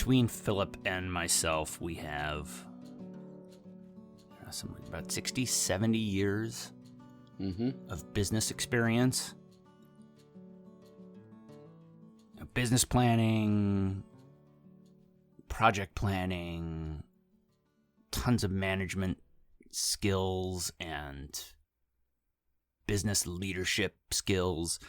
between Philip and myself, we have about 60, 70 years of business experience. Business planning, project planning, tons of management skills and business leadership skills.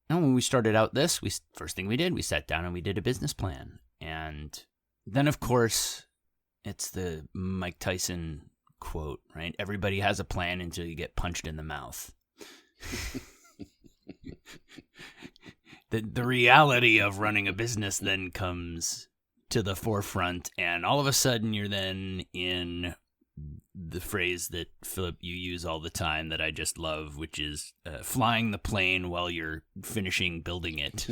And when we started out this, first thing we did, we sat down and we did a business plan. And then, of course, it's the Mike Tyson quote, right? Everybody has a plan until you get punched in the mouth. The reality of running a business then comes to the forefront, and all of a sudden you're then in the phrase that, Philip, you use all the time that I just love, which is flying the plane while you're finishing building it.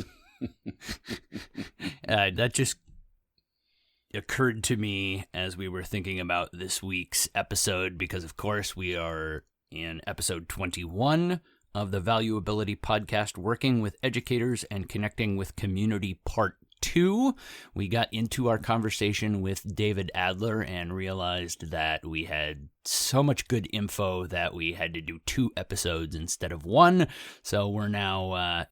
That just occurred to me as we were thinking about this week's episode, because, of course, we are in episode 21 of the Valuability Podcast, Working with Educators and Connecting with Community, Part 2. We got into our conversation with David Adler and realized that we had so much good info that we had to do 2 episodes instead of 1. So we're now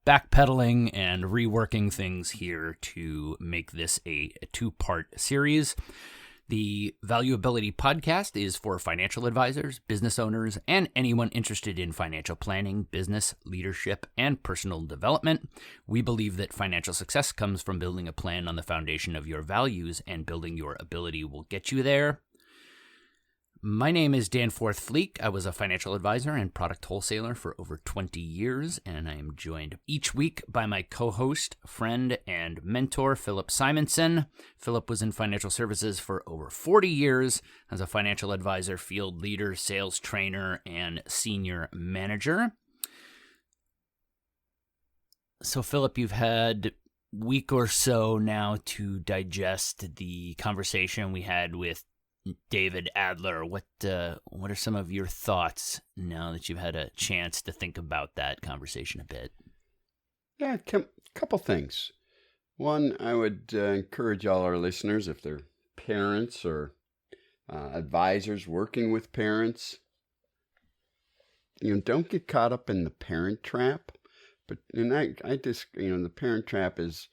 backpedaling and reworking things here to make this a 2-part series. The Valuability Podcast is for financial advisors, business owners, and anyone interested in financial planning, business, leadership, and personal development. We believe that financial success comes from building a plan on the foundation of your values, and building your ability will get you there. My name is Danforth Fleek. I was a financial advisor and product wholesaler for over 20 years, and I am joined each week by my co-host, friend, and mentor, Philip Simonson. Philip was in financial services for over 40 years as a financial advisor, field leader, sales trainer, and senior manager. So, Philip, you've had a week or so now to digest the conversation we had with David Adler. What are some of your thoughts now that you've had a chance to think about that conversation a bit? Yeah, a couple things. One, I would encourage all our listeners, if they're parents or advisors working with parents, don't get caught up in the parent trap. I just, the parent trap is,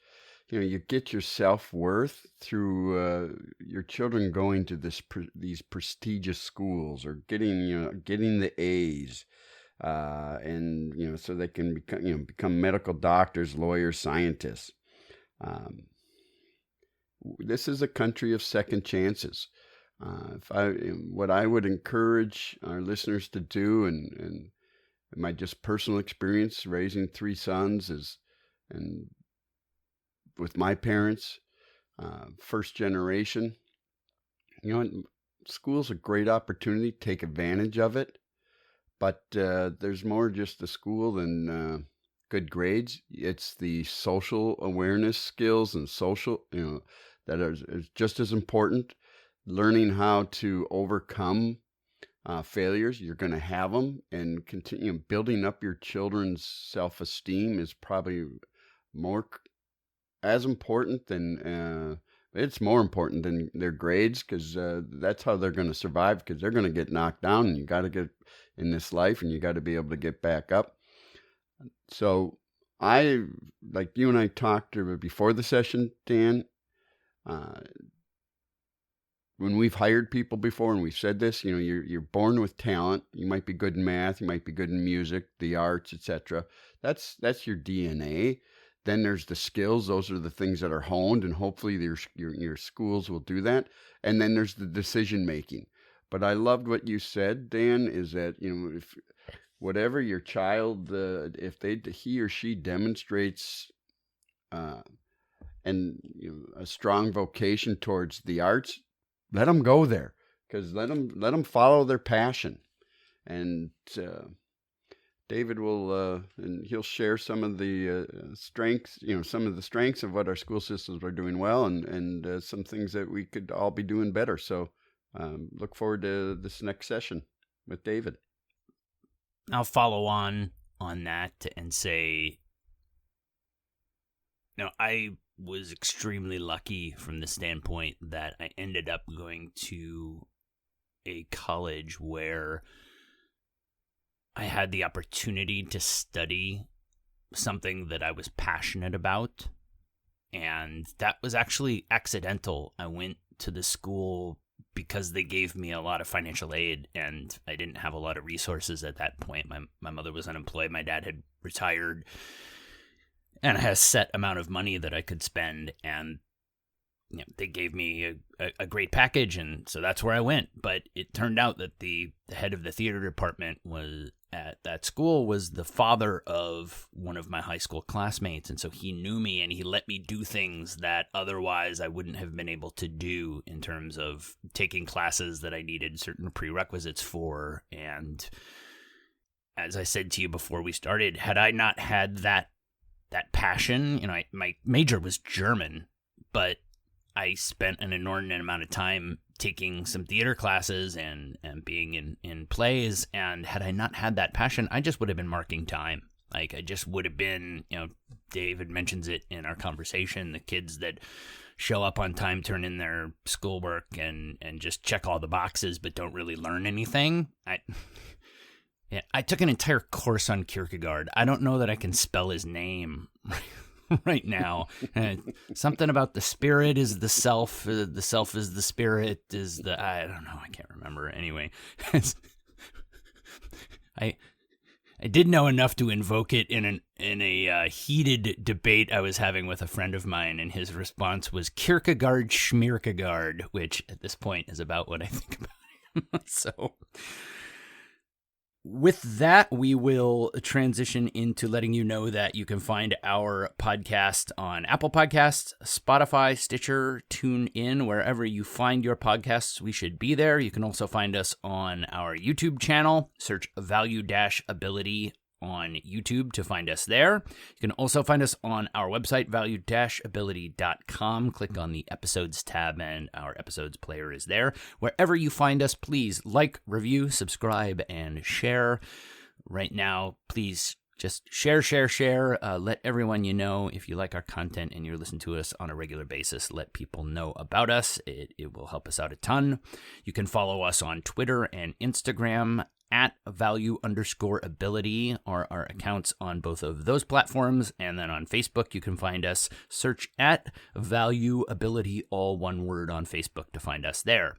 you get your self-worth through your children going to these prestigious schools, or getting the A's, and so they can become medical doctors, lawyers, scientists. This is a country of second chances. What I would encourage our listeners to do, and my just personal experience raising 3 sons and with my parents, first generation, school's a great opportunity. Take advantage of it. But there's more just the school than good grades. It's the social awareness skills and social, that are just as important. Learning how to overcome failures. You're going to have them, and continue building up your children's self-esteem is probably as important than it's more important than their grades, because that's how they're going to survive, because they're going to get knocked down, and you got to get in this life, and you got to be able to get back up. So like you and I talked before the session, Dan, when we've hired people before, and we've said this, you're born with talent. You might be good in math, you might be good in music, the arts, etc. That's your DNA. Then there's the skills. Those are the things that are honed, and hopefully your schools will do that. And then there's the decision making. But I loved what you said, Dan, is that if whatever your child, if he or she demonstrates and a strong vocation towards the arts, let them go there, because let them follow their passion. And David will, and he'll share some of the strengths, some of the strengths of what our school systems are doing well, and some things that we could all be doing better. So look forward to this next session with David. I'll follow on that and say, No, I was extremely lucky from the standpoint that I ended up going to a college where I had the opportunity to study something that I was passionate about. And that was actually accidental. I went to the school because they gave me a lot of financial aid, and I didn't have a lot of resources at that point. My mother was unemployed. My dad had retired, and I had a set amount of money that I could spend. And they gave me a great package, and so that's where I went. But it turned out that the head of the theater department was at that school was the father of one of my high school classmates, and so he knew me, and he let me do things that otherwise I wouldn't have been able to do in terms of taking classes that I needed certain prerequisites for. And as I said to you before we started, had I not had that passion, my major was German, but I spent an inordinate amount of time taking some theater classes and being in plays. And had I not had that passion, I just would have been marking time. Like, I just would have been, David mentions it in our conversation, the kids that show up on time, turn in their schoolwork and just check all the boxes, but don't really learn anything. I took an entire course on Kierkegaard. I don't know that I can spell his name right now. Something about the spirit is the self is the spirit is the, I don't know, I can't remember. Anyway, I did know enough to invoke it in a heated debate I was having with a friend of mine, and his response was Kierkegaard Schmierkegaard, which at this point is about what I think about him. So with that, we will transition into letting you know that you can find our podcast on Apple Podcasts, Spotify, Stitcher, TuneIn, wherever you find your podcasts, we should be there. You can also find us on our YouTube channel. Search Value-Ability on YouTube to find us there. You can also find us on our website, value-ability.com. Click on the episodes tab and our episodes player is there. Wherever you find us, please like, review, subscribe, and share. Right now, please just share. Let everyone you know. If you like our content and you're listening to us on a regular basis, let people know about us. It will help us out a ton. You can follow us on Twitter and Instagram at value_ability, or our accounts on both of those platforms. And then on Facebook, you can find us. Search at Value-Ability, all one word, on Facebook to find us there.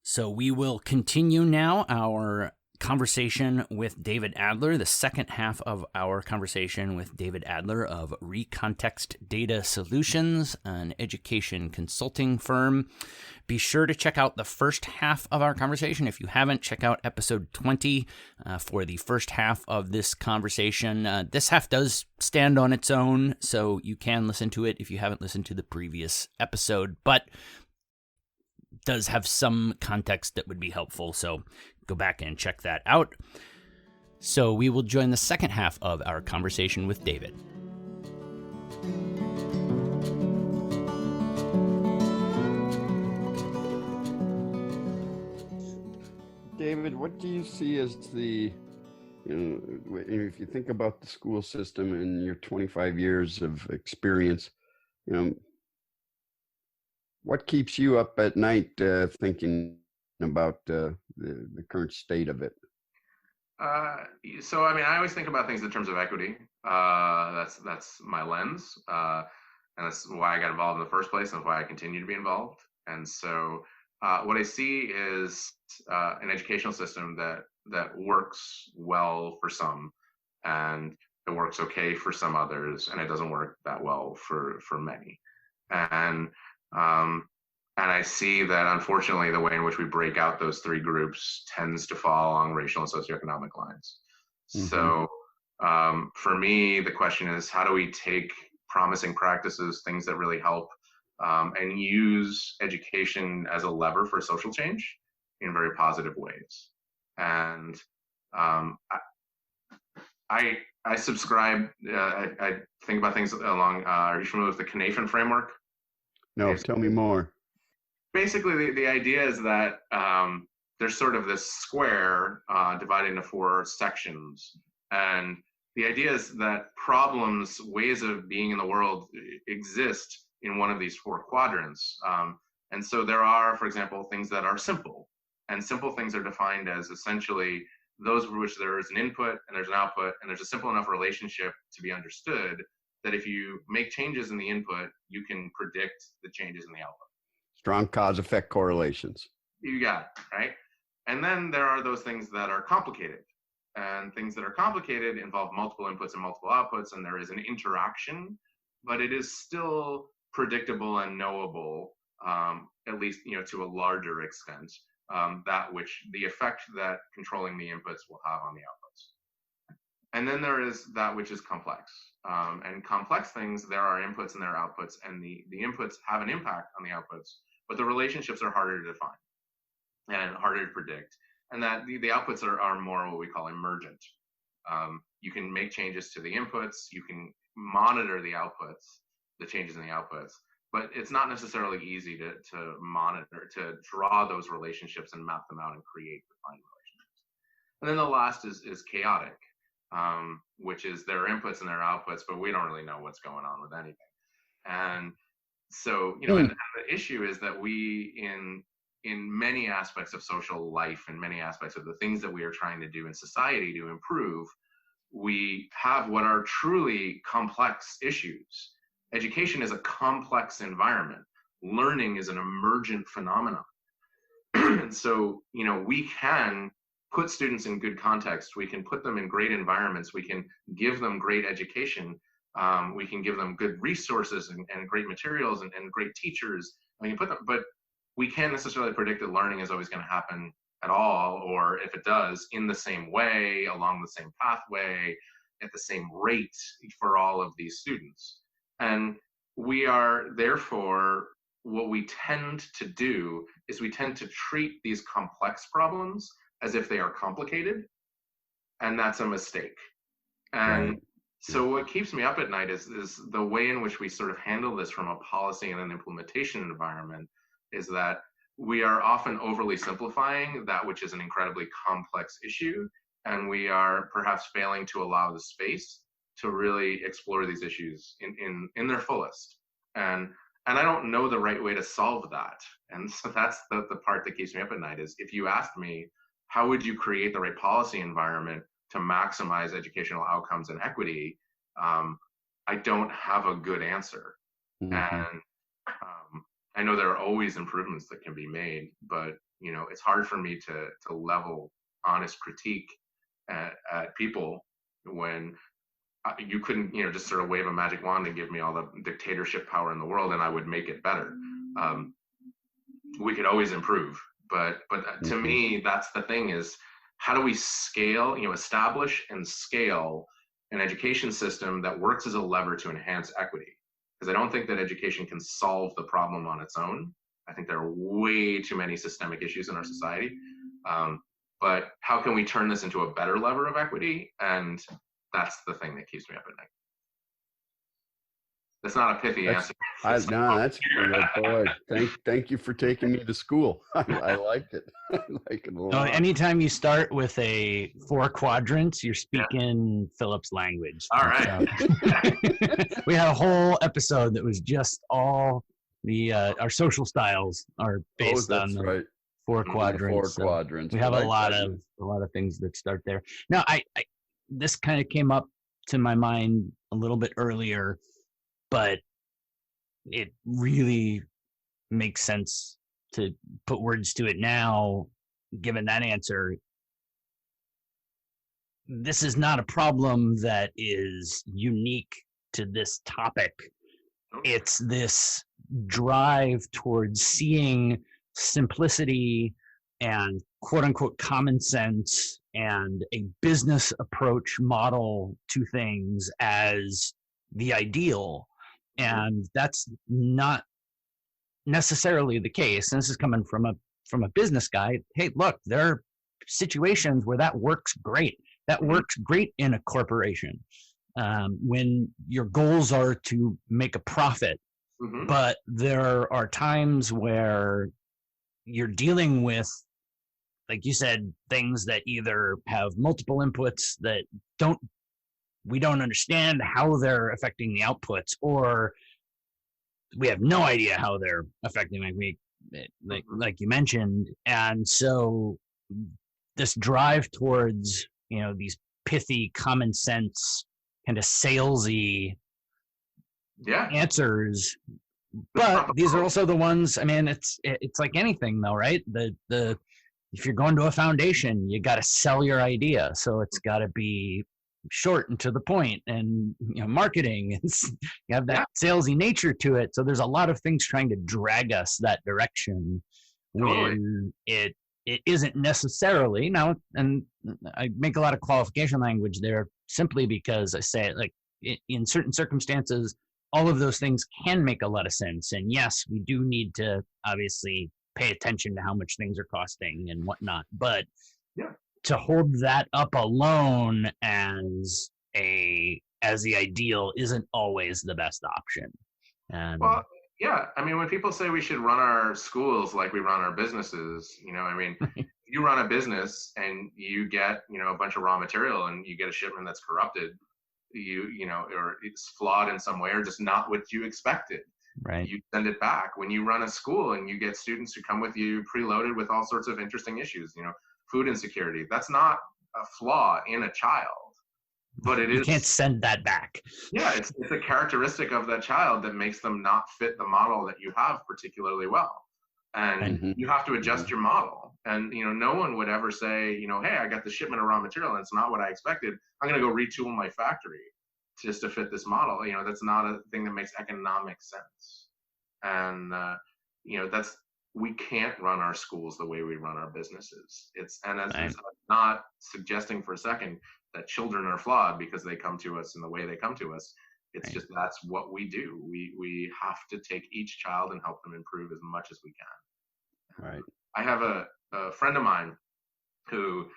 So we will continue now our conversation with David Adler, the second half of our conversation with David Adler of Recontext Data Solutions, an education consulting firm. Be sure to check out the first half of our conversation. If you haven't, check out episode 20 for the first half of this conversation. This half does stand on its own, so you can listen to it if you haven't listened to the previous episode, but does have some context that would be helpful, so go back and check that out. So we will join the second half of our conversation with David. David, what do you see as if you think about the school system and your 25 years of experience, what keeps you up at night thinking about the current state of it? So, I always think about things in terms of equity. That's my lens. And that's why I got involved in the first place and why I continue to be involved. And so what I see is an educational system that works well for some, and it works okay for some others, and it doesn't work that well for many. And I see that, unfortunately, the way in which we break out those three groups tends to fall along racial and socioeconomic lines. Mm-hmm. So for me, the question is, how do we take promising practices, things that really help, and use education as a lever for social change in very positive ways? And I subscribe, I think about things along, are you familiar with the Knafen framework? No, tell me more. Basically, the idea is that there's sort of this square divided into four sections, and the idea is that problems, ways of being in the world, exist in one of these four quadrants. And so there are, for example, things that are simple. And simple things are defined as essentially those for which there is an input and there's an output, and there's a simple enough relationship to be understood that if you make changes in the input, you can predict the changes in the output. Strong cause-effect correlations. You got it, right? And then there are those things that are complicated. And things that are complicated involve multiple inputs and multiple outputs, and there is an interaction, but it is still predictable and knowable, at least to a larger extent, that which the effect that controlling the inputs will have on the outputs. And then there is that which is complex. And complex things, there are inputs and there are outputs, and the inputs have an impact on the outputs, but the relationships are harder to define and harder to predict. And that the outputs are more what we call emergent. You can make changes to the inputs, you can monitor the outputs, the changes in the outputs, but it's not necessarily easy to monitor, to draw those relationships and map them out and create defined relationships. And then the last is chaotic, which is there are inputs and there are outputs, but we don't really know what's going on with anything. And so, and the issue is that we, in many aspects of social life and many aspects of the things that we are trying to do in society to improve, we have what are truly complex issues. Education is a complex environment. Learning is an emergent phenomenon. And so, we can put students in good context. We can put them in great environments. We can give them great education. We can give them good resources and great materials and great teachers. We can put them, but we can't necessarily predict that learning is always going to happen at all, or if it does, in the same way, along the same pathway, at the same rate for all of these students. And we are, therefore, what we tend to do is we tend to treat these complex problems as if they are complicated, and that's a mistake. And so what keeps me up at night is the way in which we sort of handle this from a policy and an implementation environment, is that we are often overly simplifying that which is an incredibly complex issue, and we are perhaps failing to allow the space to really explore these issues in their fullest. And I don't know the right way to solve that. And so that's the part that keeps me up at night, is if you asked me, how would you create the right policy environment to maximize educational outcomes and equity? I don't have a good answer. Mm-hmm. And I know there are always improvements that can be made, but it's hard for me to level honest critique at people when you couldn't just sort of wave a magic wand and give me all the dictatorship power in the world and I would make it better. We could always improve, but to me, that's the thing, is how do we scale, establish and scale an education system that works as a lever to enhance equity? Because I don't think that education can solve the problem on its own. I think there are way too many systemic issues in our society. But how can we turn this into a better lever of equity? And that's the thing that keeps me up at night. That's not a pithy answer. No, that's good. Boy, thank you for taking me to school. I like it. I like it a lot. So anytime you start with a 4 quadrants, you're speaking Philip's language. All right. We had a whole episode that was just all the our social styles are based on the 4 quadrants. 4 quadrants. We have a lot of things that start there. Now, I this kind of came up to my mind a little bit earlier, but it really makes sense to put words to it now, given that answer. This is not a problem that is unique to this topic. It's this drive towards seeing simplicity and quote unquote common sense and a business approach model to things as the ideal. And that's not necessarily the case. And this is coming from a business guy. Hey, look, there are situations where that works great. That works great in a corporation when your goals are to make a profit. Mm-hmm. But there are times where you're dealing with, like you said, things that either have multiple inputs that don't we don't understand how they're affecting the outputs, or we have no idea how they're affecting, like you mentioned. And so this drive towards, these pithy, common sense, kind of salesy answers. But these are also the ones, I mean, it's like anything though, right? If you're going to a foundation, you got to sell your idea. So it's got to be short and to the point, and marketing, you have that salesy nature to it. So there's a lot of things trying to drag us that direction when it isn't necessarily. Now, and I make a lot of qualification language there simply because I say, like, in certain circumstances, all of those things can make a lot of sense. And yes, we do need to obviously pay attention to how much things are costing and whatnot. But to hold that up alone as the ideal isn't always the best option. And well, yeah, I mean, when people say we should run our schools like we run our businesses, I mean, you run a business and you get, a bunch of raw material and you get a shipment that's corrupted, or it's flawed in some way, or just not what you expected. Right. You send it back. When you run a school and you get students who come with you preloaded with all sorts of interesting issues, food insecurity, that's not a flaw in a child, but it is. You can't send that back. Yeah, it's a characteristic of that child that makes them not fit the model that you have particularly well. And you have to adjust your model. And, no one would ever say, hey, I got the shipment of raw material and it's not what I expected. I'm going to go retool my factory just to fit this model. That's not a thing that makes economic sense. And, we can't run our schools the way we run our businesses. I'm not suggesting for a second that children are flawed because they come to us in the way they come to us. It's just, that's what we do. We have to take each child and help them improve as much as we can. Right. I have a friend of mine who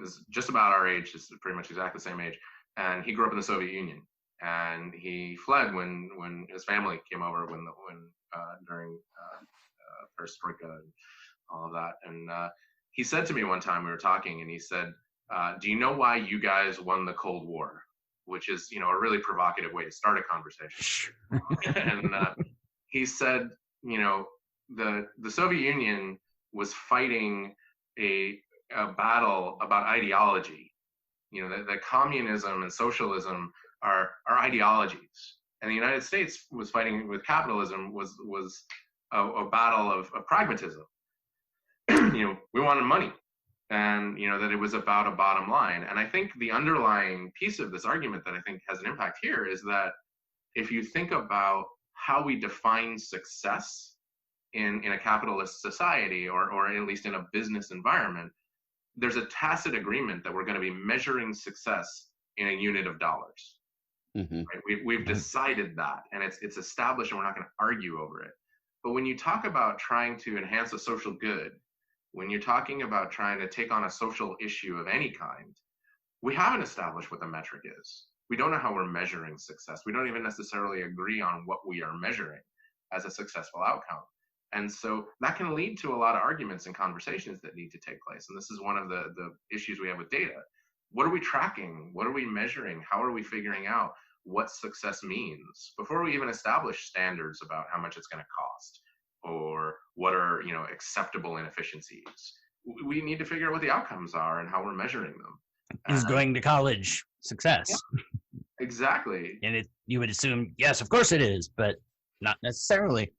is just about our age, is pretty much exactly the same age, and he grew up in the Soviet Union, and he fled when his family came over during Perestroika and all of that. And he said to me one time, we were talking, and he said, do you know why you guys won the Cold War? Which is, a really provocative way to start a conversation. And he said, the Soviet Union was fighting a battle about ideology. That communism and socialism are ideologies, and the United States was fighting with capitalism was a battle of pragmatism. We wanted money, and that it was about a bottom line. And I think the underlying piece of this argument that I think has an impact here is that if you think about how we define success in a capitalist society, or at least in a business environment, there's a tacit agreement that we're going to be measuring success in a unit of dollars. Right? We've decided that, and it's established, and we're not going to argue over it. But when you talk about trying to enhance a social good, when you're talking about trying to take on a social issue of any kind, we haven't established what the metric is. We don't know how we're measuring success. We don't even necessarily agree on what we are measuring as a successful outcome. And so that can lead to a lot of arguments and conversations that need to take place. And this is one of the issues we have with data. What are we tracking? What are we measuring? How are we figuring out what success means before we even establish standards about how much it's going to cost, or what are acceptable inefficiencies? We need to figure out what the outcomes are and how we're measuring them. Is going to college success? Yeah, exactly. And you would assume, yes, of course it is, but not necessarily.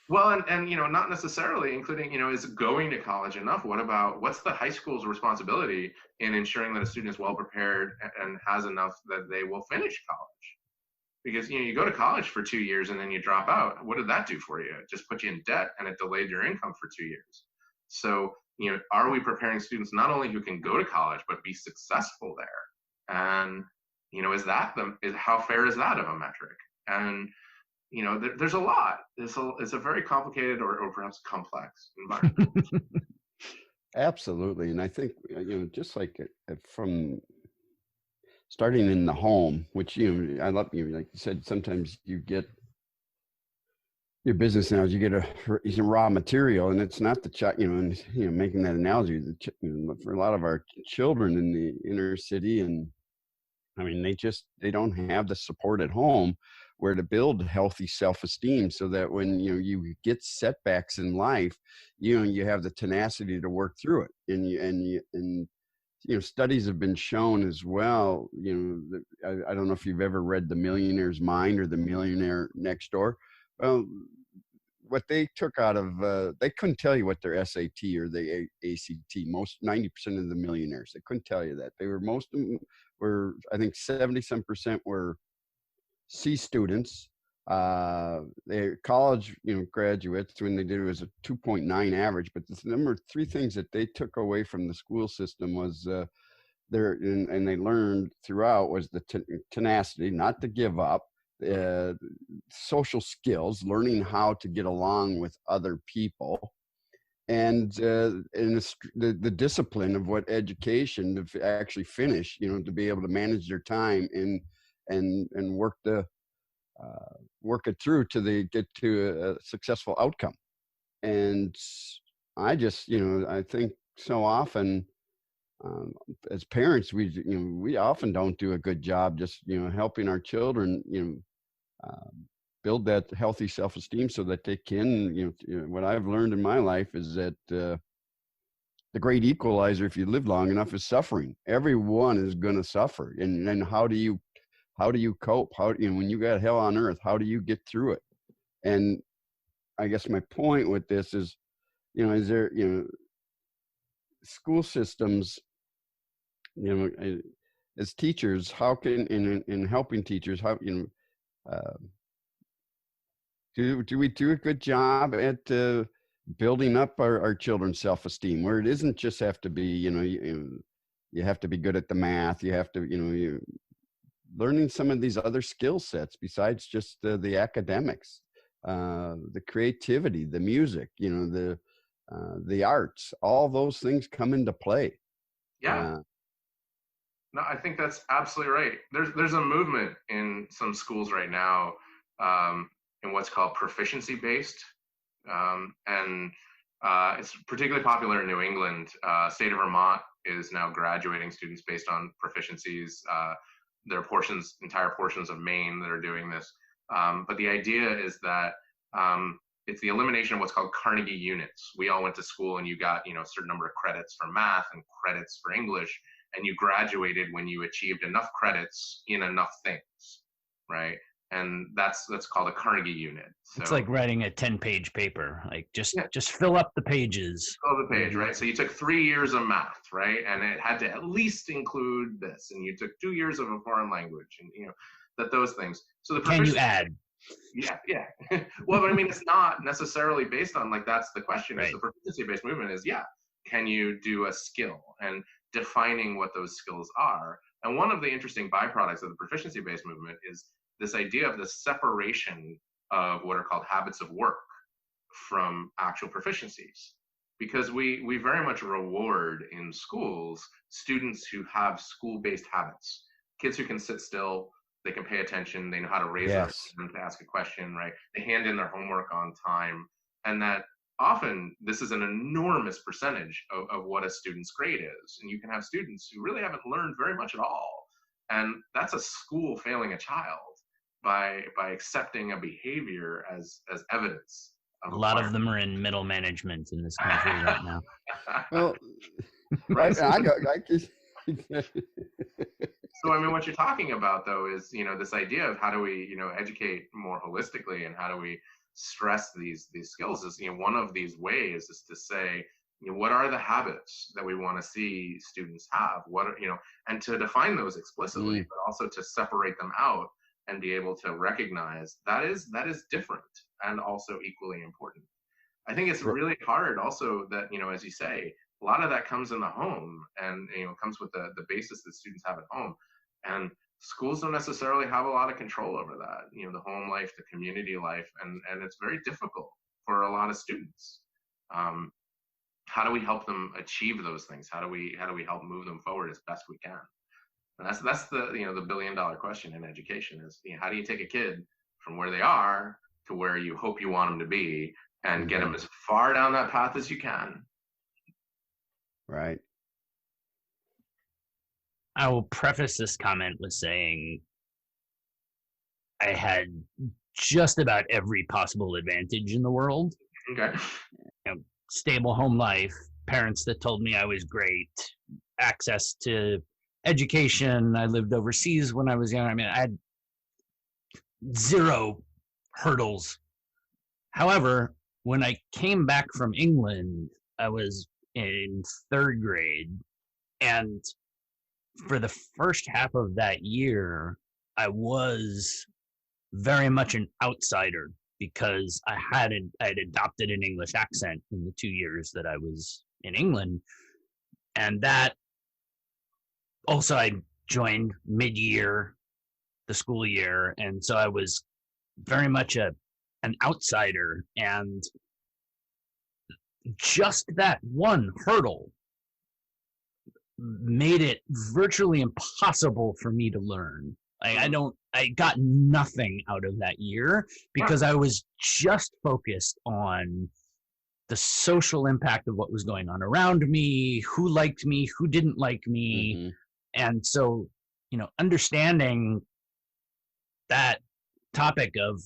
Well, and not necessarily, including, is going to college enough? What's the high school's responsibility in ensuring that a student is well prepared and has enough that they will finish college? Because, you go to college for 2 years and then you drop out. What did that do for you? It just put you in debt, and it delayed your income for 2 years. So, are we preparing students not only who can go to college, but be successful there? And, how fair is that of a metric? And, there's a lot. It's a very complicated or perhaps complex environment. Absolutely. And I think, just like from starting in the home, which, I love, like you said, sometimes you get your business now, you get a raw material, and it's not the child, making that analogy, for a lot of our children in the inner city and I mean, they don't have the support at home where to build healthy self-esteem, so that when you get setbacks in life, you have the tenacity to work through it. And studies have been shown as well. I don't know if you've ever read The Millionaire's Mind or The Millionaire Next Door. Well, what they took out of they couldn't tell you what their SAT or the ACT, most 90% of the millionaires, they couldn't tell you that. Most of them were, I think 70-some% were C students. They college graduates. When they did it was a 2.9 average. But the number three things that they took away from the school system was and they learned throughout was the tenacity, not to give up, social skills, learning how to get along with other people, and the discipline of what education to actually finish, to be able to manage their time and work it through to get to a successful outcome. And I just, I think so often as parents, we often don't do a good job just, helping our children, build that healthy self-esteem so that they can, what I've learned in my life is that the great equalizer, if you live long enough, is suffering. Everyone is going to suffer. And then how do you cope? When you got hell on earth, how do you get through it? And I guess my point with this is, is there, school systems, as teachers, how can, in helping teachers, how, do we do a good job at building up our children's self-esteem, where it isn't just have to be, you have to be good at the math, you have to, you learning some of these other skill sets besides just the academics, the creativity, the music, the arts, all those things come into play. Yeah. No, I think that's absolutely right. There's a movement in some schools right now in what's called proficiency-based, and it's particularly popular in New England. State of Vermont is now graduating students based on proficiencies. There are entire portions of Maine that are doing this. But the idea is that it's the elimination of what's called Carnegie units. We all went to school and you got, a certain number of credits for math and credits for English, and you graduated when you achieved enough credits in enough things, right? And that's called a Carnegie unit. So, it's like writing a 10-page paper, like just fill up the pages. Fill the page, right? So you took 3 years of math, right? And it had to at least include this. And you took 2 years of a foreign language, and those things. So can you add? Yeah. Well, but I mean, it's not necessarily based on that's the question. Right. Is the proficiency-based movement is can you do a skill and defining what those skills are? And one of the interesting byproducts of the proficiency-based movement is this idea of the separation of what are called habits of work from actual proficiencies, because we very much reward in schools students who have school-based habits, kids who can sit still, they can pay attention, they know how to raise their hand to ask a question, right? They hand in their homework on time, and that often this is an enormous percentage of what a student's grade is. And you can have students who really haven't learned very much at all, and that's a school failing a child by accepting a behavior as evidence. A lot of them are in middle management in this country right now. Well, right. So I mean, what you're talking about, though, is this idea of how do we educate more holistically, and how do we stress these skills is one of these ways is to say what are the habits that we want to see students have, what are, and to define those explicitly, but also to separate them out and be able to recognize that is different and also equally important. I think it's really hard also that, as you say, a lot of that comes in the home, and comes with the basis that students have at home, and schools don't necessarily have a lot of control over that, the home life, the community life, and it's very difficult for a lot of students. How do we help them achieve those things? How do we help move them forward as best we can? And that's the the $1 billion question in education is how do you take a kid from where they are to where you hope you want them to be, and get them as far down that path as you can. Right. I will preface this comment with saying I had just about every possible advantage in the world. Okay. Stable home life, parents that told me I was great, access to education. I lived overseas when I was young. I mean, I had zero hurdles. However, when I came back from England, I was in third grade. And for the first half of that year, I was very much an outsider because I had adopted an English accent in the 2 years that I was in England. And that also, I joined mid-year, the school year. And so I was very much an outsider. And just that one hurdle made it virtually impossible for me to learn. I got nothing out of that year because I was just focused on the social impact of what was going on around me, who liked me, who didn't like me. Mm-hmm. And so, understanding that topic of,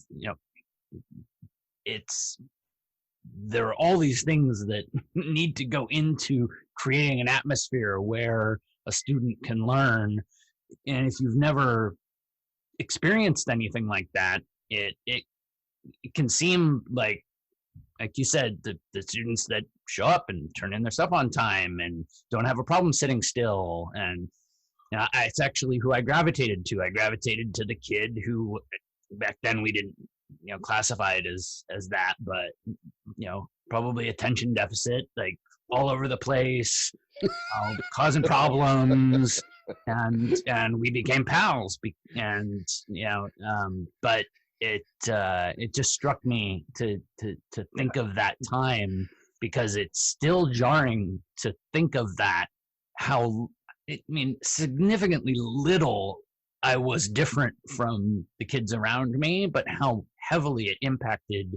there are all these things that need to go into creating an atmosphere where a student can learn. And if you've never experienced anything like that, it can seem like you said, the students that show up and turn in their stuff on time and don't have a problem sitting still. And it's actually who I gravitated to. I gravitated to the kid who back then we didn't classify it as that, but probably attention deficit, like all over the place, causing problems, and we became pals. But it just struck me to think of that time, because it's still jarring to think of that, how significantly little I was different from the kids around me, but how heavily it impacted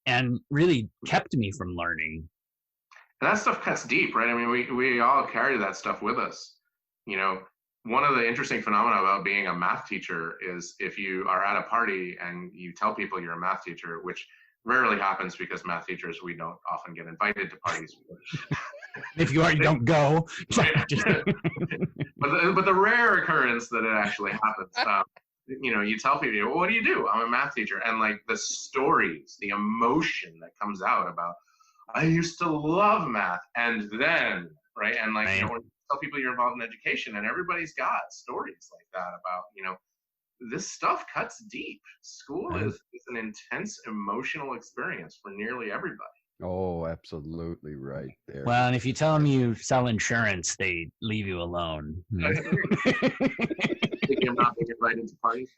and really kept me from learning. And that stuff cuts deep, right? I mean, we all carry that stuff with us. One of the interesting phenomena about being a math teacher is if you are at a party and you tell people you're a math teacher, which rarely happens because math teachers, we don't often get invited to parties. If you are, you don't go. But the rare occurrence that it actually happens, you tell people, well, what do you do? I'm a math teacher. And like the stories, the emotion that comes out about, I used to love math. And then, right. And like, when you tell people you're involved in education, and everybody's got stories like that about, this stuff cuts deep. School is an intense emotional experience for nearly everybody. Oh, absolutely right there. Well, and if you tell them you sell insurance, they leave you alone. You're not being invited to parties.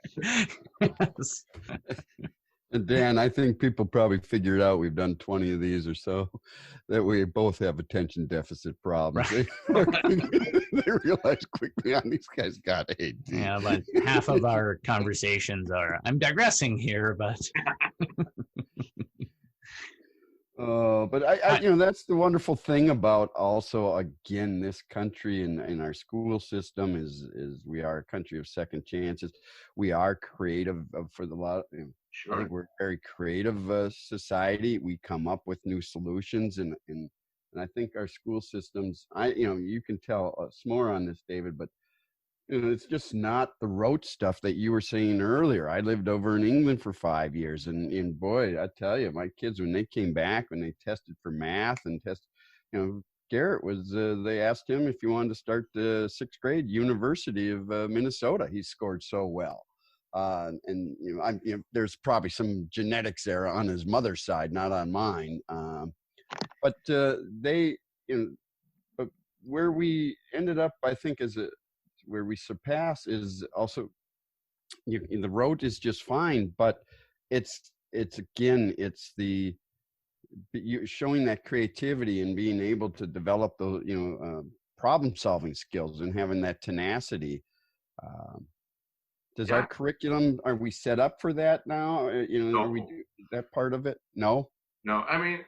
Yes. And Dan, I think people probably figured out we've done 20 of these or so, that we both have attention deficit problems. Right. They realize quickly on these guys got AD. Yeah, but half of our conversations are, I'm digressing here, but... But I that's the wonderful thing about also, again, this country and our school system is we are a country of second chances. We are creative for the lot. Sure. I think we're a very creative society. We come up with new solutions, and I think our school systems. You can tell us more on this, David, but it's just not the rote stuff that you were saying earlier. I lived over in England for 5 years, and boy, I tell you, my kids, when they came back, when they tested for math and Garrett was, they asked him if he wanted to start the 6th grade, University of Minnesota. He scored so well. And there's probably some genetics there on his mother's side, not on mine. But where we ended up, I think, where we surpass is also, the road is just fine, but it's showing that creativity and being able to develop those problem solving skills and having that tenacity. Does our curriculum, are we set up for that now? No. Are we do that part of it? No. I mean,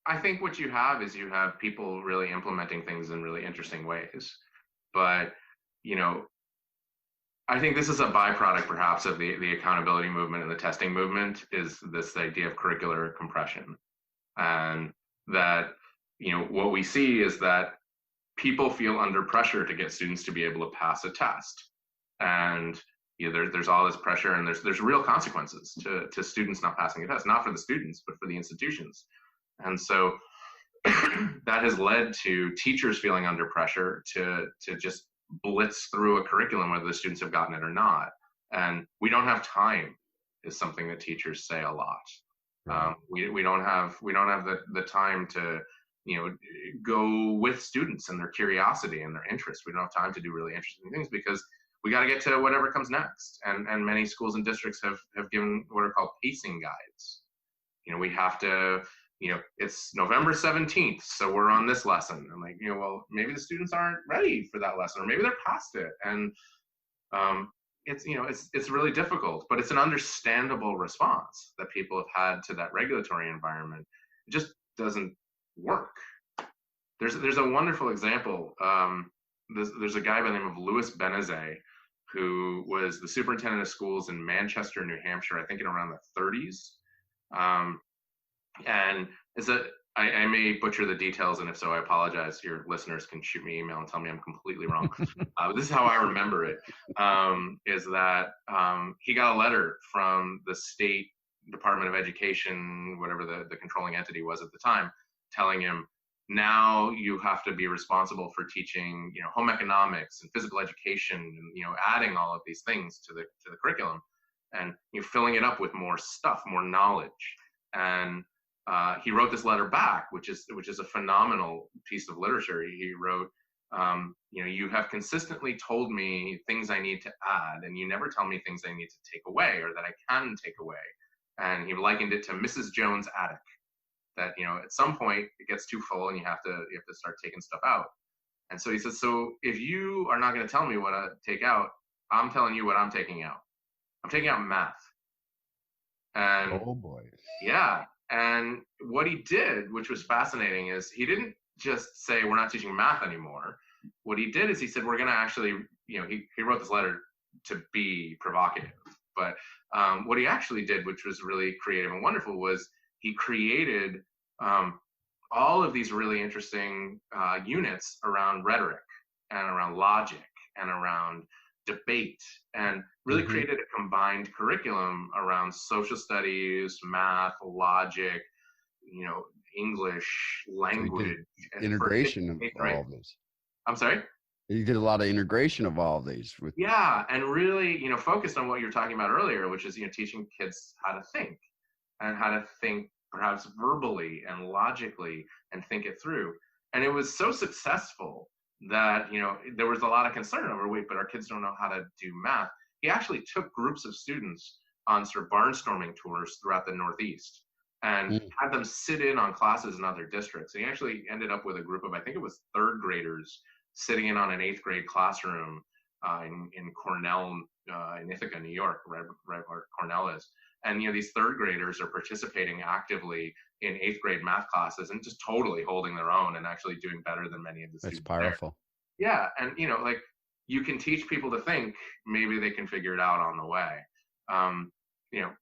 I think what you have is you have people really implementing things in really interesting ways. But I think this is a byproduct perhaps of the accountability movement and the testing movement, is this idea of curricular compression. And that, what we see is that people feel under pressure to get students to be able to pass a test. And there's all this pressure, and there's real consequences to students not passing a test, not for the students, but for the institutions. And so that has led to teachers feeling under pressure to just blitz through a curriculum whether the students have gotten it or not. And we don't have time is something that teachers say a lot. Right. We don't have the time to go with students and their curiosity and their interest. We don't have time to do really interesting things because we got to get to whatever comes next. And many schools and districts have given what are called pacing guides. We have to, it's November 17th, so we're on this lesson. I'm like, well, maybe the students aren't ready for that lesson, or maybe they're past it. And it's really difficult, but it's an understandable response that people have had to that regulatory environment. It just doesn't work. There's a wonderful example. There's a guy by the name of Louis Benezet, who was the superintendent of schools in Manchester, New Hampshire, I think in around the 30s. And I may butcher the details, and if so, I apologize. Your listeners can shoot me an email and tell me I'm completely wrong. This is how I remember it, is that he got a letter from the State Department of Education, whatever the controlling entity was at the time, telling him, now you have to be responsible for teaching, home economics and physical education, and adding all of these things to the curriculum, and filling it up with more stuff, more knowledge. And he wrote this letter back, which is a phenomenal piece of literature. He wrote, you have consistently told me things I need to add, and you never tell me things I need to take away or that I can take away. And he likened it to Mrs. Jones' attic. That at some point it gets too full and you have to start taking stuff out. And so he says, so if you are not going to tell me what to take out, I'm telling you what I'm taking out. I'm taking out math. And oh boy, yeah. And what he did, which was fascinating, is he didn't just say we're not teaching math anymore. What he did is he said we're going to actually, he wrote this letter to be provocative, but what he actually did, which was really creative and wonderful, was he created all of these really interesting units around rhetoric and around logic and around debate, and really created a combined curriculum around social studies, math, logic, English, language. Integration of all of this. I'm sorry? You did a lot of integration of all of these. Yeah, and really, focused on what you were talking about earlier, which is, teaching kids how to think, and how to think perhaps verbally and logically and think it through. And it was so successful that, there was a lot of concern over, wait, but our kids don't know how to do math. He actually took groups of students on sort of barnstorming tours throughout the Northeast and had them sit in on classes in other districts. And he actually ended up with a group of, I think it was third graders, sitting in on an 8th grade classroom in Cornell, in Ithaca, New York, right where Cornell is. And these third graders are participating actively in 8th grade math classes and just totally holding their own and actually doing better than many of the students. That's powerful. There. Yeah, and you can teach people to think, maybe they can figure it out on the way. And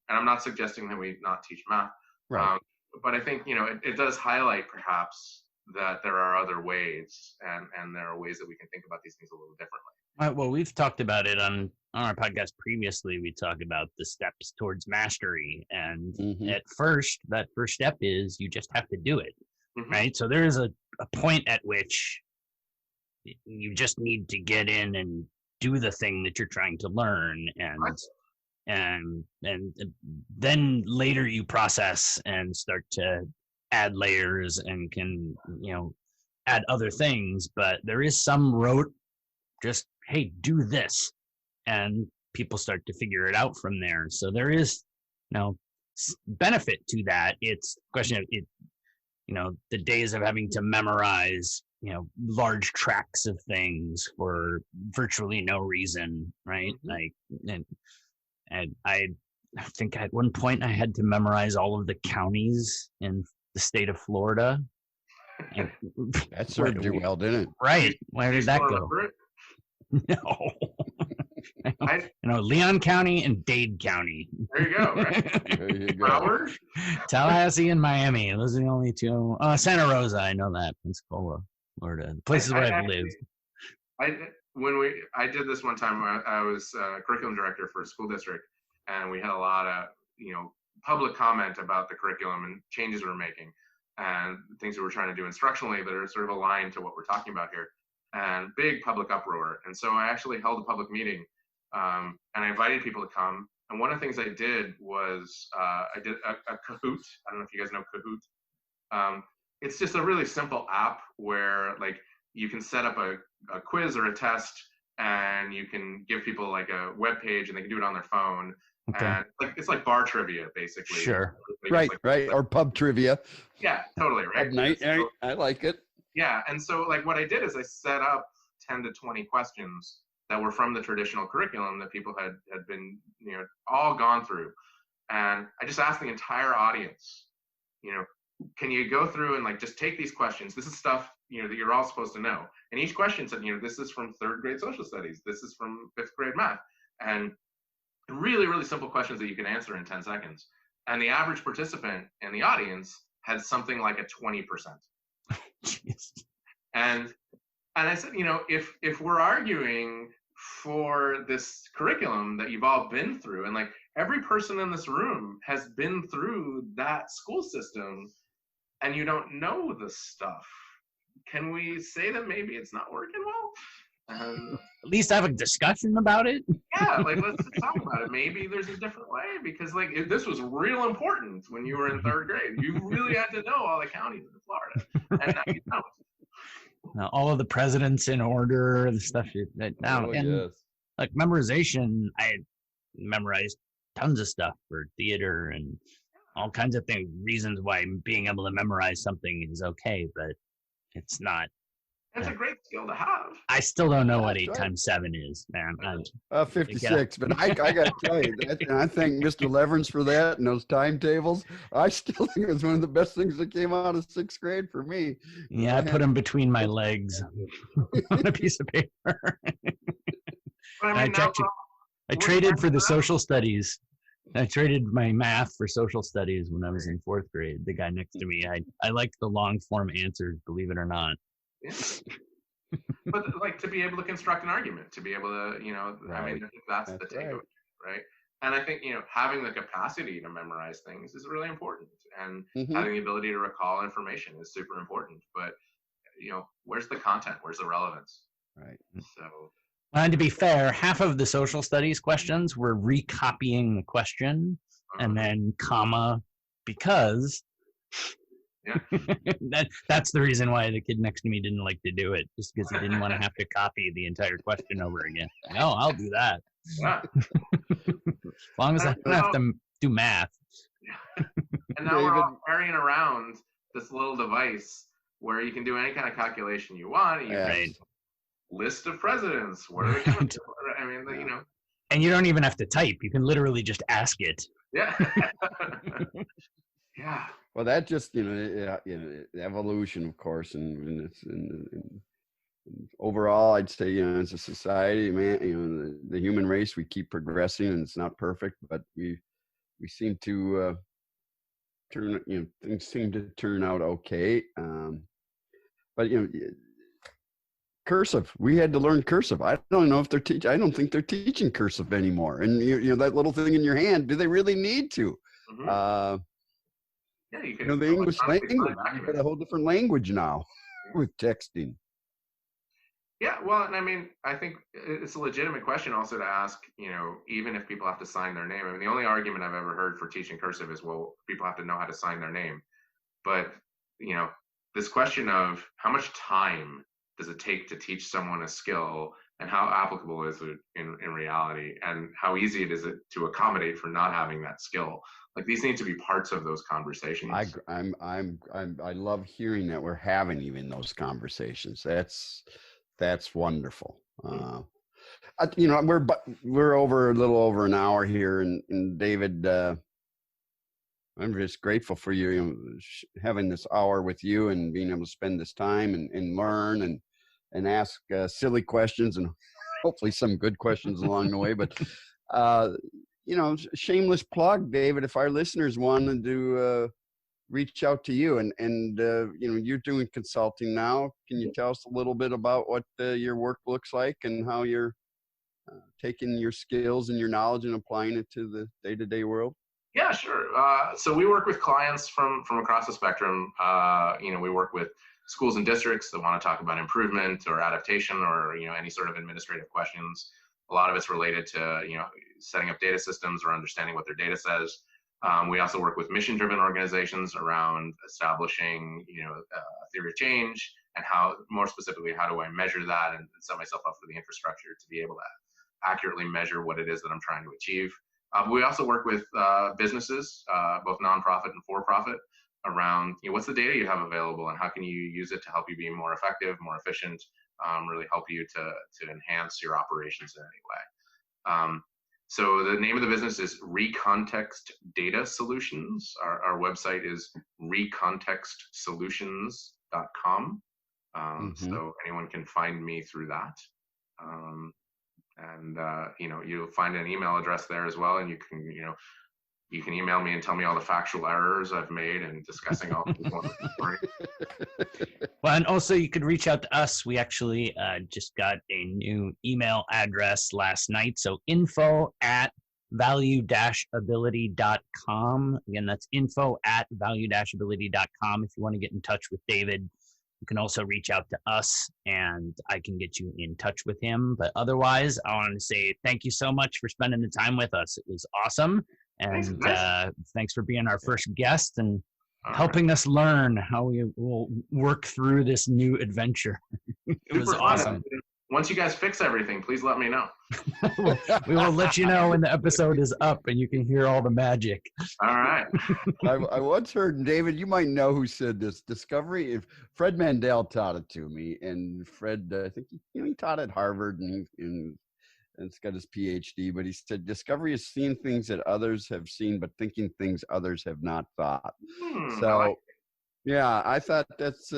I'm not suggesting that we not teach math, right? But I think it does highlight perhaps that there are other ways, and there are ways that we can think about these things a little differently. Well, we've talked about it on our podcast previously. We talked about the steps towards mastery, and that first step is you just have to do it, right? So there is a point at which you just need to get in and do the thing that you're trying to learn, and then later you process and start to add layers and can add other things. But there is some rote, just, hey, do this, and people start to figure it out from there. So there is benefit to that. It's a question of it, the days of having to memorize large tracts of things for virtually no reason, right? And I think at one point I had to memorize all of the counties in the state of Florida. That served you well, didn't it? Right. Where did that go? No. I, Leon County and Dade County. there you go. Right? There you go. Broward. Tallahassee and Miami. Those are the only two. Santa Rosa, I know that. Pensacola, Florida. The places where I've lived. I did this one time. I was curriculum director for a school district, and we had a lot of public comment about the curriculum and changes we were making, and things we were trying to do instructionally that are sort of aligned to what we're talking about here, and big public uproar. And so I actually held a public meeting, and I invited people to come. And one of the things I did was I did a Kahoot. I don't know if you guys know Kahoot. It's just a really simple app where like you can set up a quiz or a test, and you can give people like a web page, and they can do it on their phone. Okay. And it's like bar trivia, basically. Sure. Right, or pub trivia. Yeah, totally, right. Pub night. So, I like it. yeah, and so like what I did is I set up 10 to 20 questions that were from the traditional curriculum that people had been all gone through, and I just asked the entire audience, can you go through and like just take these questions? This is stuff that you're all supposed to know. And each question said, this is from 3rd grade social studies. This is from 5th grade math. And really, really simple questions that you can answer in 10 seconds. And the average participant in the audience had something like a 20%. And I said, if we're arguing for this curriculum that you've all been through, and like every person in this room has been through that school system, and you don't know the stuff, can we say that maybe it's not working well? At least have a discussion about it. Yeah, like let's just talk about it. Maybe there's a different way, because like this was real important when you were in 3rd grade. You really had to know all the counties in Florida, and now you don't. Now, all of the presidents in order, the stuff now, and like memorization. I memorized tons of stuff for theater and all kinds of things. Reasons why being able to memorize something is okay, but it's not. It's a great skill to have. I still don't know what 8 times 7 is, man. 56, but I got to tell you, I thank Mr. Leverance for that and those timetables. I still think it was one of the best things that came out of 6th grade for me. Yeah, I put them between my legs on a piece of paper. I traded for the social studies. I traded my math for social studies when I was in 4th grade. The guy next to me, I liked the long form answers, believe it or not. Yeah. But like to be able to construct an argument, to be able to, right. I mean, that's the takeaway, right? And I think, having the capacity to memorize things is really important, and having the ability to recall information is super important. But, where's the content? Where's the relevance? Right. So. And to be fair, half of the social studies questions were recopying the question and then comma because. Yeah. That's the reason why the kid next to me didn't like to do it, just because he didn't want to have to copy the entire question over again. No, I'll do that. Yeah. As long as I don't have to do math. And now we're all carrying around this little device where you can do any kind of calculation you want. You can list of presidents. What are they doing? I mean, And you don't even have to type. You can literally just ask it. Yeah. Yeah. Well, that just evolution, of course, and overall, I'd say as a society, man, the human race, we keep progressing, and it's not perfect, but we seem to things seem to turn out okay. But cursive, we had to learn cursive. I don't know if they're I don't think they're teaching cursive anymore. And that little thing in your hand, do they really need to? Yeah, you can. The English language, you've got a whole different language now with texting. Yeah, well, and I mean, I think it's a legitimate question also to ask, even if people have to sign their name. I mean, the only argument I've ever heard for teaching cursive is, well, people have to know how to sign their name. But, this question of how much time does it take to teach someone a skill, and how applicable is it in reality, and how easy it is to accommodate for not having that skill? Like, these need to be parts of those conversations. I love hearing that we're having even those conversations. That's wonderful. We're over a little over an hour here, and David, I'm just grateful for you, having this hour with you and being able to spend this time and learn and ask silly questions and hopefully some good questions along the way. But shameless plug, David. If our listeners wanted to reach out to you, and you're doing consulting now, can you tell us a little bit about what your work looks like and how you're taking your skills and your knowledge and applying it to the day-to-day world? Yeah, sure. So we work with clients from across the spectrum. We work with schools and districts that want to talk about improvement or adaptation or any sort of administrative questions. A lot of it's related to setting up data systems or understanding what their data says. We also work with mission-driven organizations around establishing a theory of change, and more specifically, how do I measure that and set myself up for the infrastructure to be able to accurately measure what it is that I'm trying to achieve. We also work with businesses, both nonprofit and for-profit, around what's the data you have available and how can you use it to help you be more effective, more efficient, really help you to enhance your operations in any way. So the name of the business is Recontext Data Solutions. Our website is recontextsolutions.com. So anyone can find me through that. You'll find an email address there as well, and you can email me and tell me all the factual errors I've made and discussing all the story. Well, and also you could reach out to us. We actually just got a new email address last night. So info@value-ability.com. Again, that's info@value-ability.com. If you want to get in touch with David, you can also reach out to us and I can get you in touch with him. But otherwise, I want to say thank you so much for spending the time with us. It was awesome. And thanks for being our first guest and helping us learn how we will work through this new adventure. It was awesome. Once you guys fix everything, please let me know. We will let you know when the episode is up and you can hear all the magic. All right. I once heard, David, you might know who said this, discovery. If Fred Mandel taught it to me, and Fred, I think he taught at Harvard and it's got his PhD, but he said, discovery is seeing things that others have seen, but thinking things others have not thought. I thought that's,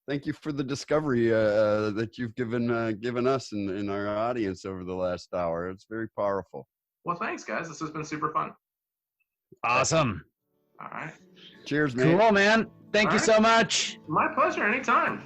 thank you for the discovery that you've given us and our audience over the last hour. It's very powerful. Well, thanks, guys. This has been super fun. Awesome. All right. Cheers, man. Cool, man. Thank you so much. My pleasure. Anytime.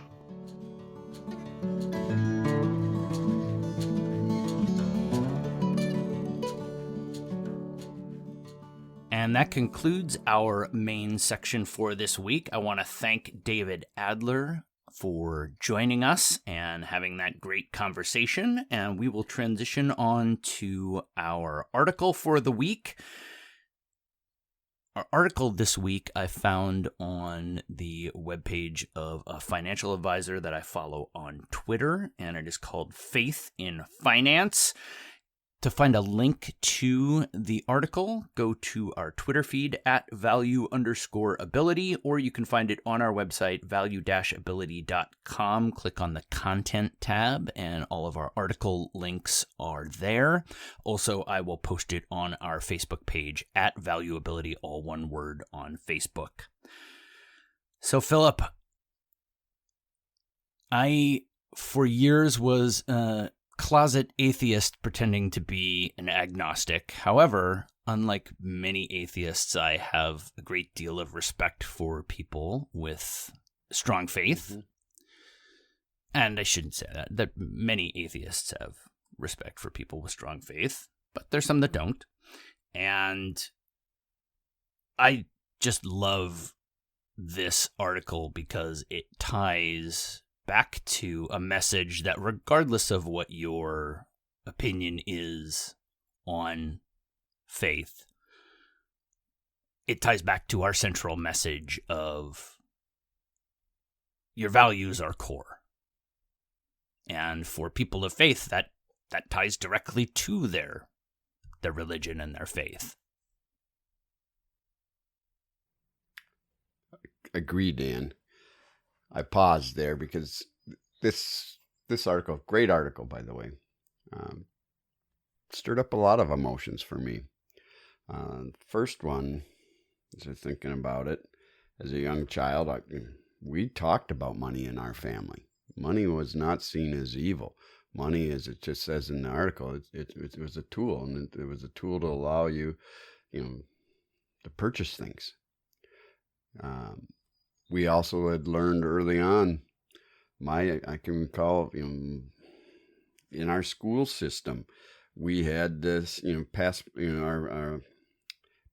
And that concludes our main section for this week. I want to thank David Adler for joining us and having that great conversation. And we will transition on to our article for the week. Our article this week I found on the webpage of a financial advisor that I follow on Twitter, and it is called Faith in Finance. To find a link to the article, go to our Twitter feed @value_ability, or you can find it on our website, value-ability.com. Click on the content tab, and all of our article links are there. Also, I will post it on our Facebook page @valueability, all one word, on Facebook. So, Philip, I, for years, was closet atheist pretending to be an agnostic. However, unlike many atheists, I have a great deal of respect for people with strong faith. Mm-hmm. And I shouldn't say that many atheists have respect for people with strong faith, but there's some that don't. And I just love this article because it ties back to a message that, regardless of what your opinion is on faith, it ties back to our central message of your values are core. And for people of faith, that ties directly to their religion and their faith. Agreed, Dan. I paused there because this article, great article, by the way, stirred up a lot of emotions for me. First one, as I'm thinking about it, as a young child, we talked about money in our family. Money was not seen as evil. money, as it just says in the article, it was a tool, and it was a tool to allow you, to purchase things. We also had learned early on, I can recall, in our school system, we had this, our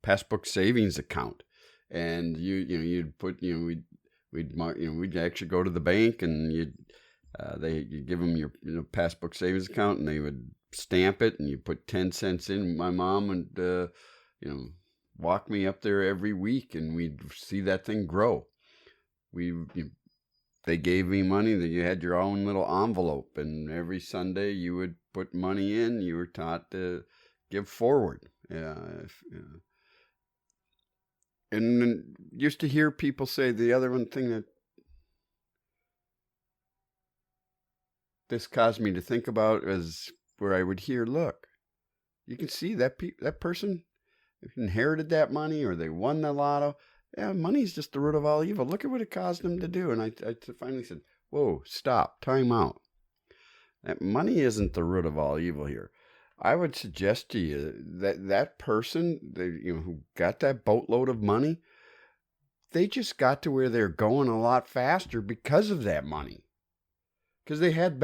passbook savings account, and you'd put, we'd actually go to the bank, and you'd give them your passbook savings account, and they would stamp it, and you put 10 cents in. My mom would, walk me up there every week, and we'd see that thing grow. They gave me money, that you had your own little envelope, and every Sunday you would put money in. You were taught to give forward. And used to hear people say, the other one thing that this caused me to think about is where I would hear, look, you can see that that person inherited that money, or they won the lotto. Yeah, money's just the root of all evil. Look at what it caused them to do. And I finally said, whoa, stop, time out. That money isn't the root of all evil here. I would suggest to you that person, who got that boatload of money, they just got to where they're going a lot faster because of that money. Because they had,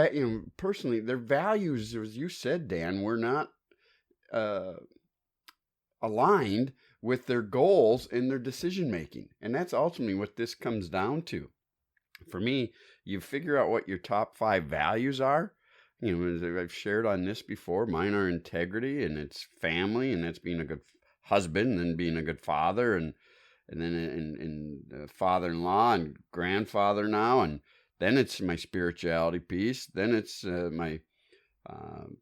personally, their values, as you said, Dan, were not aligned with their goals and their decision making. And that's ultimately what this comes down to. For me, you figure out what your top 5 values are. As I've shared on this before, mine are integrity, and it's family, and that's being a good husband, and being a good father, and then father-in-law and grandfather now, and then it's my spirituality piece. Then it's my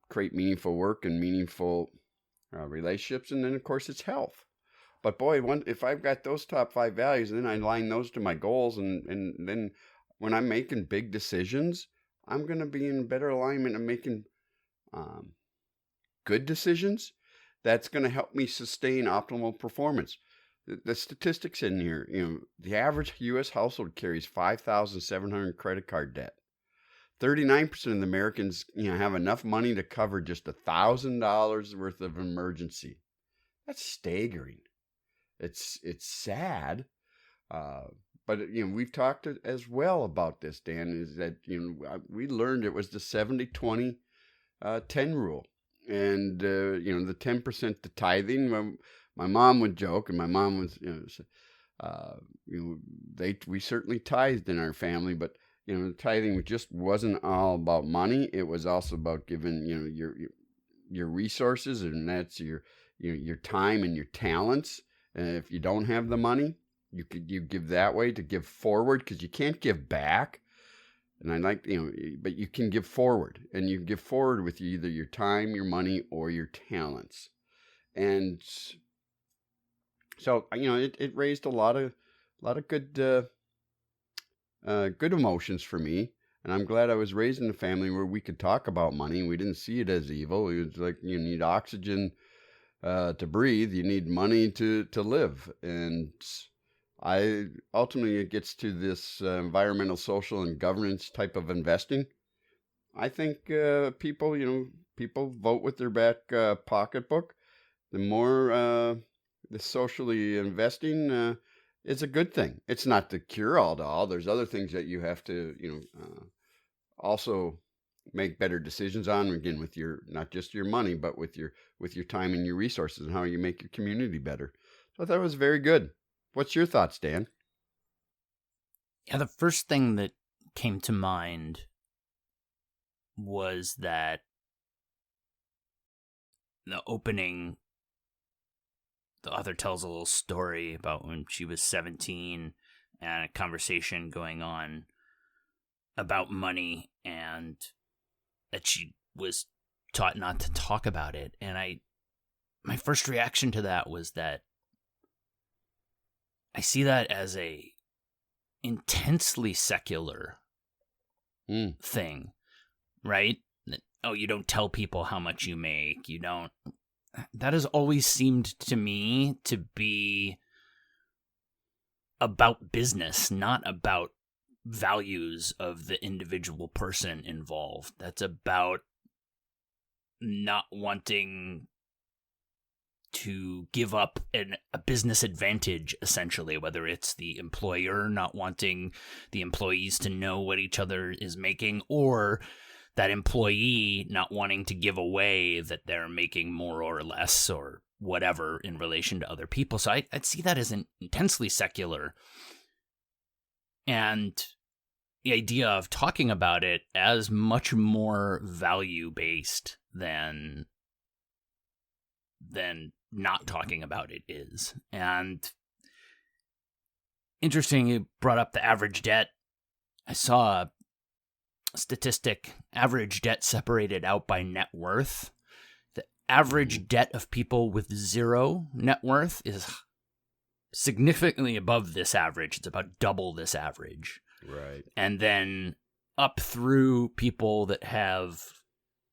create meaningful work and meaningful relationships, and then of course it's health. But boy, if I've got those top 5 values, and then I align those to my goals, and then when I'm making big decisions, I'm going to be in better alignment of making good decisions. That's going to help me sustain optimal performance. The statistics in here, the average U.S. household carries $5,700 credit card debt. 39% of the Americans, have enough money to cover just $1,000 worth of emergency. That's staggering. It's sad, but we've talked as well about this, Dan. Is that we learned it was the 70-20-10 rule, and the 10% to tithing. My mom would joke, and my mom was we certainly tithed in our family, but tithing just wasn't all about money. It was also about giving your resources, and that's your time and your talents. And if you don't have the money, you give that way to give forward, because you can't give back. And I like, but you can give forward, and you give forward with either your time, your money, or your talents. And so, it raised a lot of good, good emotions for me. And I'm glad I was raised in a family where we could talk about money. We didn't see it as evil. It was like, you need oxygen to breathe, you need money to live. And ultimately it gets to this environmental, social, and governance type of investing. I think people vote with their back pocketbook. The more the socially investing is a good thing. It's not the cure-all to all. There's other things that you have to also make better decisions on, again, with your, not just your money, but with your time and your resources, and how you make your community better. So I thought it was very good. What's your thoughts, Dan? Yeah, the first thing that came to mind was that the opening, the author tells a little story about when she was 17 and a conversation going on about money, and that she was taught not to talk about it. And my first reaction to that was that I see that as a intensely secular thing, right? Oh, you don't tell people how much you make. You don't. That has always seemed to me to be about business, not about values of the individual person involved. That's about not wanting to give up a business advantage, essentially, whether it's the employer not wanting the employees to know what each other is making, or that employee not wanting to give away that they're making more or less or whatever in relation to other people. So I'd see that as an intensely secular. And the idea of talking about it as much more value-based than not talking about it is. And interesting, you brought up the average debt. I saw a statistic, average debt separated out by net worth. The average debt of people with zero net worth is significantly above this average. It's about double this average. Right. And then up through people that have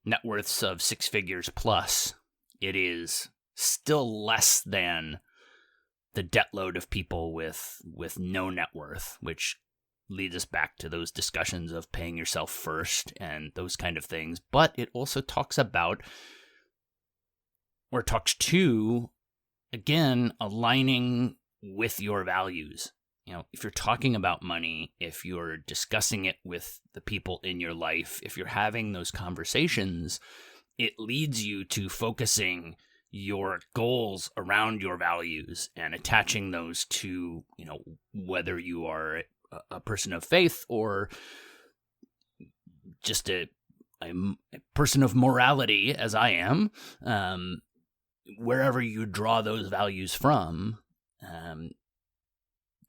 net worths of six figures plus, it is still less than the debt load of people with no net worth, which leads us back to those discussions of paying yourself first and those kind of things. But it also talks about, or talks to, again, aligning with your values. You know, if you're talking about money, if you're discussing it with the people in your life, if you're having those conversations, it leads you to focusing your goals around your values and attaching those to, you know, whether you are a person of faith or just a person of morality, as I am, wherever you draw those values from,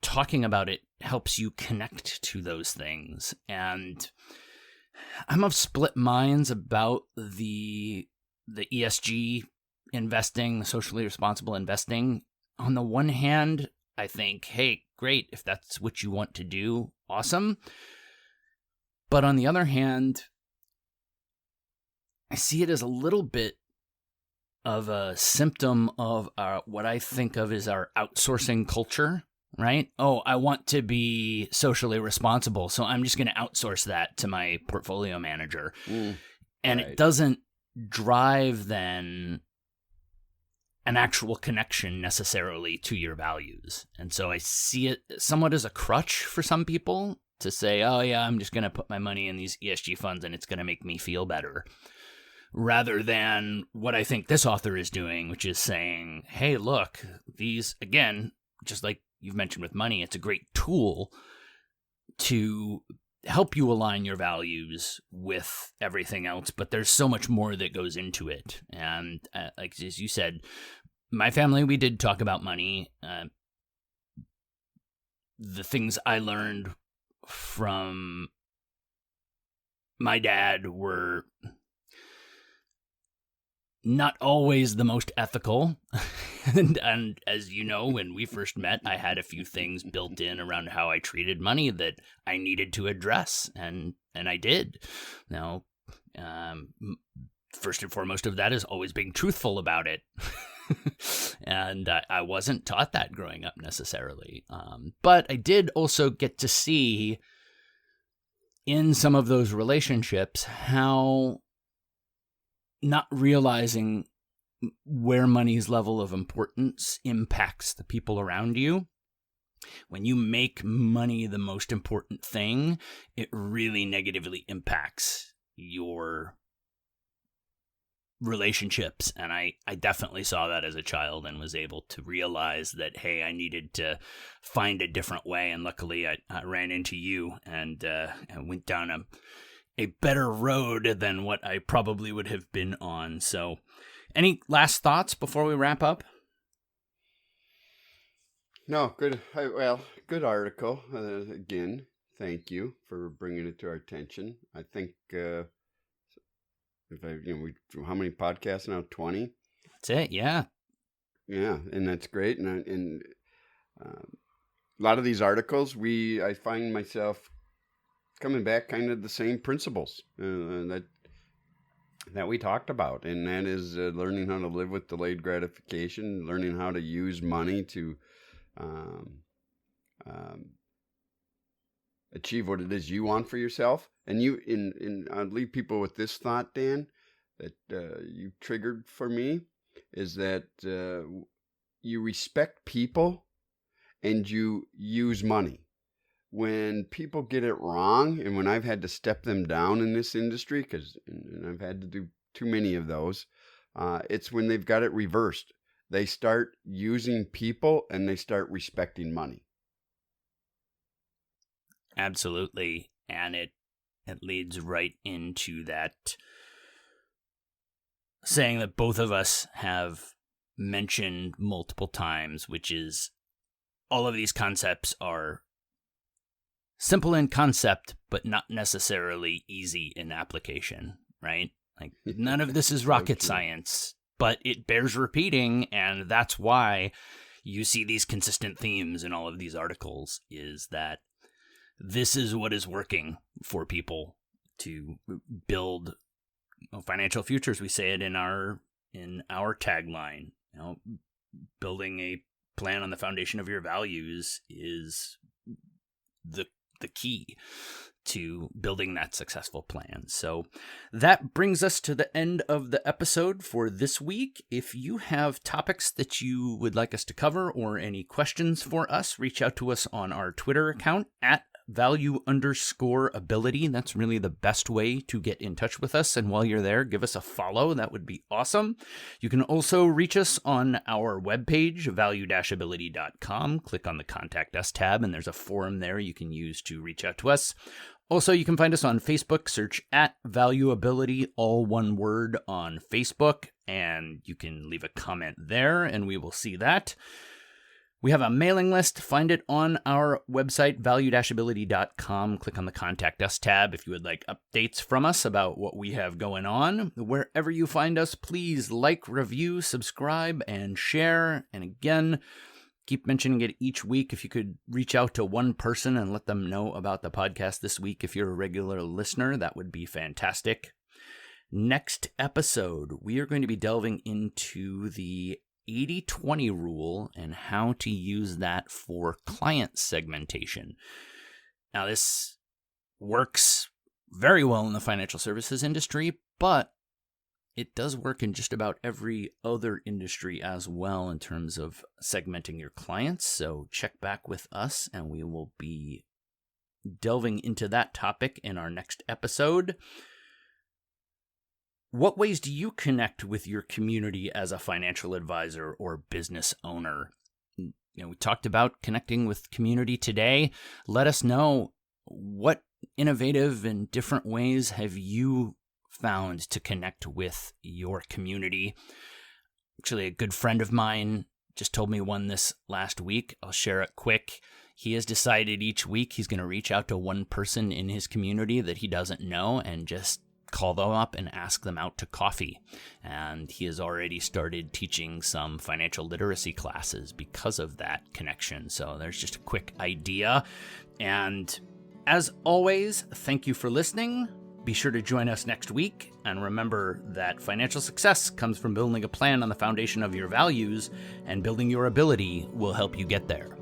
talking about it helps you connect to those things. And I'm of split minds about the ESG investing, socially responsible investing. On the one hand, I think, hey, great, if that's what you want to do, awesome. But on the other hand, I see it as a little bit of a symptom of what I think of as our outsourcing culture, right? Oh, I want to be socially responsible, so I'm just going to outsource that to my portfolio manager. And right. It doesn't drive then an actual connection necessarily to your values. And so I see it somewhat as a crutch for some people to say, oh yeah, I'm just going to put my money in these ESG funds and it's going to make me feel better. Rather than what I think this author is doing, which is saying, hey, look, these, again, just like you've mentioned with money, it's a great tool to help you align your values with everything else, but there's so much more that goes into it. And like as you said, my family, we did talk about money. The things I learned from my dad were not always the most ethical. and as you know, when we first met, I had a few things built in around how I treated money that I needed to address, and I did. Now, first and foremost of that is always being truthful about it. And I wasn't taught that growing up necessarily. But I did also get to see in some of those relationships how not realizing where money's level of importance impacts the people around you. When you make money the most important thing, it really negatively impacts your relationships. And I definitely saw that as a child and was able to realize that, hey, I needed to find a different way. And luckily I ran into you and went down a better road than what I probably would have been on. So any last thoughts before we wrap up? No, good. Good article. Again, thank you for bringing it to our attention. I think how many podcasts now? 20. That's it. Yeah. Yeah, and that's great. And a lot of these articles, I find myself coming back kind of the same principles that we talked about, and that is learning how to live with delayed gratification, learning how to use money to achieve what it is you want for yourself. And I'll leave people with this thought, Dan, that you triggered for me, is that you respect people and you use money. When people get it wrong, and when I've had to step them down in this industry, and I've had to do too many of those, it's when they've got it reversed. They start using people and they start respecting money. Absolutely. And it leads right into that saying that both of us have mentioned multiple times, which is all of these concepts are simple in concept, but not necessarily easy in application, right? Like, none of this is rocket science, but it bears repeating, and that's why you see these consistent themes in all of these articles, is that this is what is working for people to build financial futures. We say it in our tagline, building a plan on the foundation of your values is the key to building that successful plan. So that brings us to the end of the episode for this week. If you have topics that you would like us to cover or any questions for us, reach out to us on our Twitter account at @value_ability. That's really the best way to get in touch with us. And while you're there, give us a follow. That would be awesome. You can also reach us on our webpage, value-ability.com. Click on the Contact Us tab, and there's a forum there you can use to reach out to us. Also, you can find us on Facebook. Search @valueability, all one word, on Facebook, and you can leave a comment there, and we will see that. We have a mailing list. Find it on our website, value-ability.com. Click on the Contact Us tab if you would like updates from us about what we have going on. Wherever you find us, please like, review, subscribe, and share. And again, keep mentioning it each week. If you could reach out to one person and let them know about the podcast this week, if you're a regular listener, that would be fantastic. Next episode, we are going to be delving into the 80-20 rule and how to use that for client segmentation. Now, this works very well in the financial services industry, but it does work in just about every other industry as well in terms of segmenting your clients. So check back with us, and we will be delving into that topic in our next episode. What ways do you connect with your community as a financial advisor or business owner? We talked about connecting with community today. Let us know, what innovative and different ways have you found to connect with your community? Actually, a good friend of mine just told me one this last week. I'll share it quick. He has decided each week he's going to reach out to one person in his community that he doesn't know and just call them up and ask them out to coffee. And he has already started teaching some financial literacy classes because of that connection. So there's just a quick idea. And as always, thank you for listening. Be sure to join us next week. And remember that financial success comes from building a plan on the foundation of your values, and building your ability will help you get there.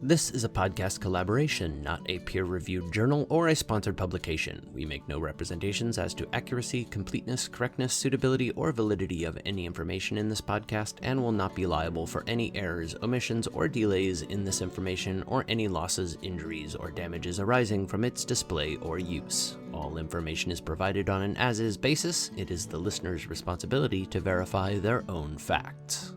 This is a podcast collaboration, not a peer-reviewed journal or a sponsored publication. We make no representations as to accuracy, completeness, correctness, suitability, or validity of any information in this podcast, and will not be liable for any errors, omissions, or delays in this information, or any losses, injuries, or damages arising from its display or use. All information is provided on an as-is basis. It is the listener's responsibility to verify their own facts.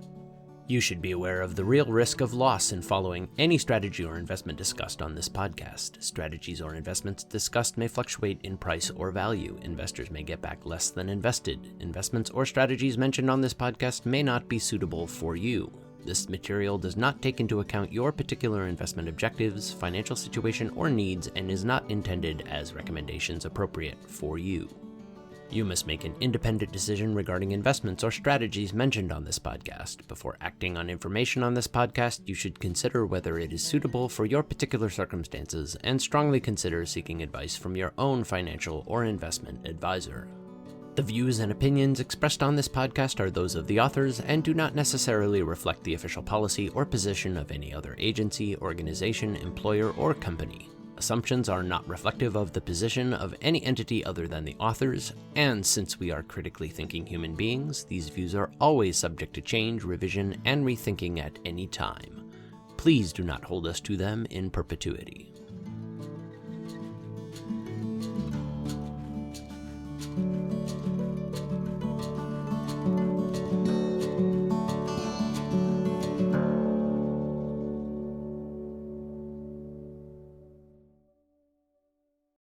You should be aware of the real risk of loss in following any strategy or investment discussed on this podcast. Strategies or investments discussed may fluctuate in price or value. Investors may get back less than invested. Investments or strategies mentioned on this podcast may not be suitable for you. This material does not take into account your particular investment objectives, financial situation, or needs, and is not intended as recommendations appropriate for you. You must make an independent decision regarding investments or strategies mentioned on this podcast. Before acting on information on this podcast, you should consider whether it is suitable for your particular circumstances, and strongly consider seeking advice from your own financial or investment advisor. The views and opinions expressed on this podcast are those of the authors and do not necessarily reflect the official policy or position of any other agency, organization, employer, or company. Assumptions are not reflective of the position of any entity other than the authors, and since we are critically thinking human beings, these views are always subject to change, revision, and rethinking at any time. Please do not hold us to them in perpetuity.